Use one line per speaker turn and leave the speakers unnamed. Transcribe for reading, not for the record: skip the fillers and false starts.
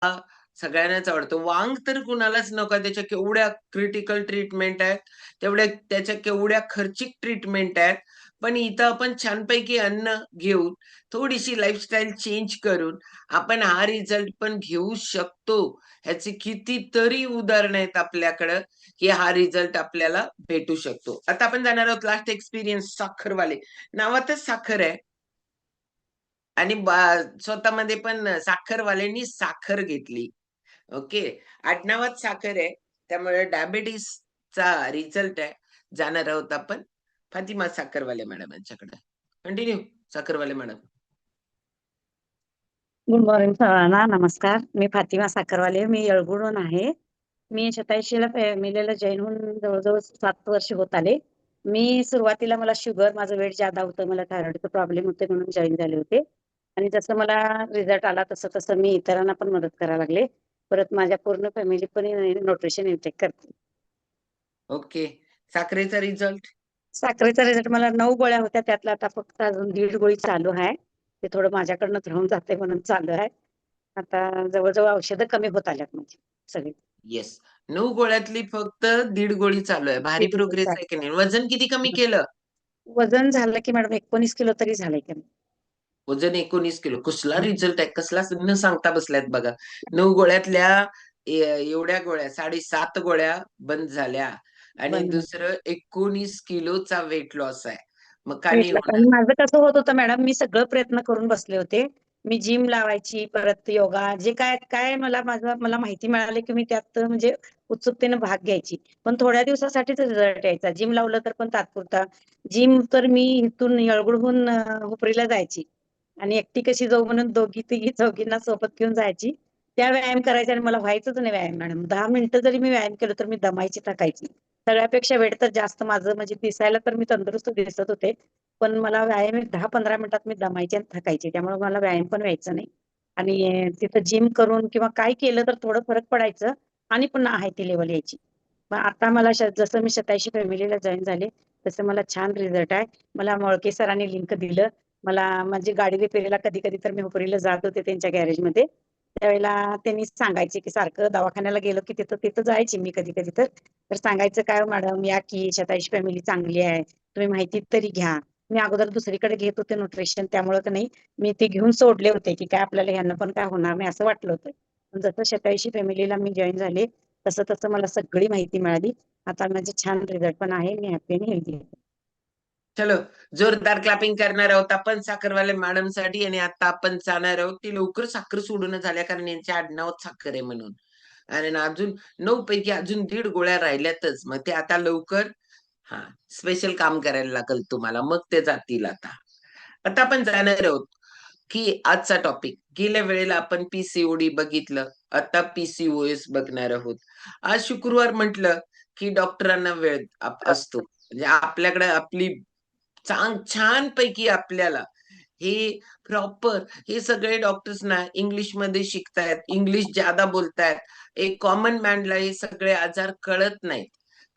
सगळ्यांनाच आवडतं. वांग तर कुणालाच नको आहे. त्याच्या केवढ्या क्रिटिकल ट्रीटमेंट आहेत. तेवढ्या त्याच्या केवढ्या खर्चिक ट्रीटमेंट आहेत. पण इथं आपण छानपैकी अन्न घेऊन, थोडीशी लाईफस्टाईल चेंज करून आपण हा रिझल्ट पण घेऊ शकतो. ह्याची कितीतरी उदाहरणं आहेत आपल्याकडं, की हा रिझल्ट आपल्याला भेटू शकतो. आता आपण जाणार आहोत लास्ट एक्सपिरियन्स साखरवाले. नावातच साखर आहे. आणि स्वतःमध्ये पण साखरवाल्यांनी साखर घेतली. ओके. आडनावात साखर आहे. त्यामुळे डायबिटीसचा रिझल्ट आहे. जाणार आहोत आपण फातिमा साखरवाले मॅडम यांच्याकडे. Continue Sakharwale madam.
Good morning सर्वांना. नमस्कार. मी फातिमा साखरवाले. मी येळगुडहून आहे. मी 87ला फॅमिलीला जॉईन होऊन जवळजवळ 7 वर्ष होत आले. मी सुरुवातीला मला शुगर, माझं वेट जादा होतं, मला थायरॉइडचा प्रॉब्लेम होते म्हणून जॉईन झाले होते. आणि जसं मला रिझल्ट आला तसं तसं मी इतरांना पण मदत करायला लागले. परत माझ्या पूर्ण फॅमिली पण न्यूट्रिशन इनटेक करते.
ओके. साखरेचा रिझल्ट?
साखरेचा रिझल्ट मला 9 गोळ्या होत्या, त्यातला आता फक्त अजून 1.5 गोळी चालू आहे. ते थोडं माझ्याकडनंच राहून जाते म्हणून चालू आहे. आता जवळ-जवळ औषधं कमी होत आल्यात माझी सगळी.
येस. 9 गोळ्यातली फक्त 1.5 गोळी चालू आहे. भारी
1.5 गोळी
प्रोग्रेस आहे की
चालू
नाही? वजन किती कमी
आहे.
केलं?
वजन झालं की मॅडम 19 किलो तरी झालंय की.
वजन 19 किलो. कसला रिझल्ट आहे, कसला न सांगता बसल्यात बघा. 9 गोळ्यातल्या एवढ्या गोळ्या 7.5 गोळ्या बंद झाल्या आणि
बंद झालं.
दुसरं 19 किलोचा वेट लॉस आहे. मग का
वेट
नाही
लॉस
होणार?
आणि माझं कसं होत होतं मॅडम, मी सगळं प्रयत्न करून बसले होते. मी जिम लावायची, परत योगा, जे काय काय मला माहिती मिळाली की मी त्यात म्हणजे उत्सुकतेने भाग घ्यायची. पण थोड्या दिवसासाठीच रिझल्ट यायचा. जिम लावलं तर पण तात्पुरता. जिम तर मी इथून येळगुडहून हुपरीला जायची आणि एकटी कशी जाऊ म्हणून दोघी तिघी चौघींना सोबत घेऊन जायची. त्या व्यायाम करायच्या आणि मला व्हायचंच नाही व्यायाम मॅडम. 10 मिनिटं जरी मी व्यायाम केलं तर मी दमायची, थकायची. सगळ्यापेक्षा वेट तर जास्त माझं, म्हणजे दिसायला तर मी तंदुरुस्त दिसत होते. पण मला व्यायाम एक 10-15 मिनिटात मी दमायची आणि थकायची. त्यामुळे मला व्यायाम पण व्हायचा नाही. आणि तिथं जिम करून किंवा काय केलं तर थोडं फरक पडायचं आणि पुन्हा आहे ती लेवल यायची. मग आता मला जसं मी 87 फॅमिलीला जॉईन झाले, तसं मला छान रिझल्ट आहे. मला मोळके सरांनी लिंक दिलं. मला म्हणजे गाडी रिपेरीला कधी-कधी तर मी हुपरीला जात होते त्यांच्या गॅरेजमध्ये. त्यावेळेला त्यांनी सांगायचे की सारखं दवाखान्याला गेलो की तिथं तिथं जायची मी कधी-कधी तर सांगायचं, "काय हो मॅडम, या की 87 फॅमिली चांगली आहे. तुम्ही माहिती तरी घ्या." मी अगोदर दुसरीकडे घेत होते न्यूट्रिशन, त्यामुळे का नाही मी ते घेऊन सोडले होते की काय आपल्याला ह्यांना पण काय होणार नाही असं वाटलं होतं. पण जसं 87 फॅमिलीला मी जॉईन झाले, तसं तसं मला सगळी माहिती मिळाली. आता माझे छान रिझल्ट पण आहे. मी हॅपी आणि हेल्दी आहे.
चलो, जोरदार क्लॅपिंग करणार आहोत आपण साखरवाले मॅडमसाठी. आणि आता आपण जाणार आहोत, ती लवकर साखर सोडून झाल्या कारण यांच्या आडनावात साखर आहे म्हणून. आणि अजून 9 पैकी अजून 1.5 गोळ्या राहिल्यातच. मग ते आता लवकर स्पेशल काम करायला लागेल तुम्हाला. मग ते जातील आता. आता आपण जाणार आहोत, की आजचा टॉपिक. गेल्या वेळेला आपण पी बघितलं. आता पी बघणार आहोत. आज शुक्रवार म्हटलं, की डॉक्टरांना वेळ असतो. म्हणजे आपल्याकडे आपली छानपैकी आपल्याला हे प्रॉपर हे सगळे डॉक्टर्स ना इंग्लिशमध्ये शिकतायत, इंग्लिश ज्यादा बोलतायत. एक कॉमन मॅनला हे सगळे आजार कळत नाहीत.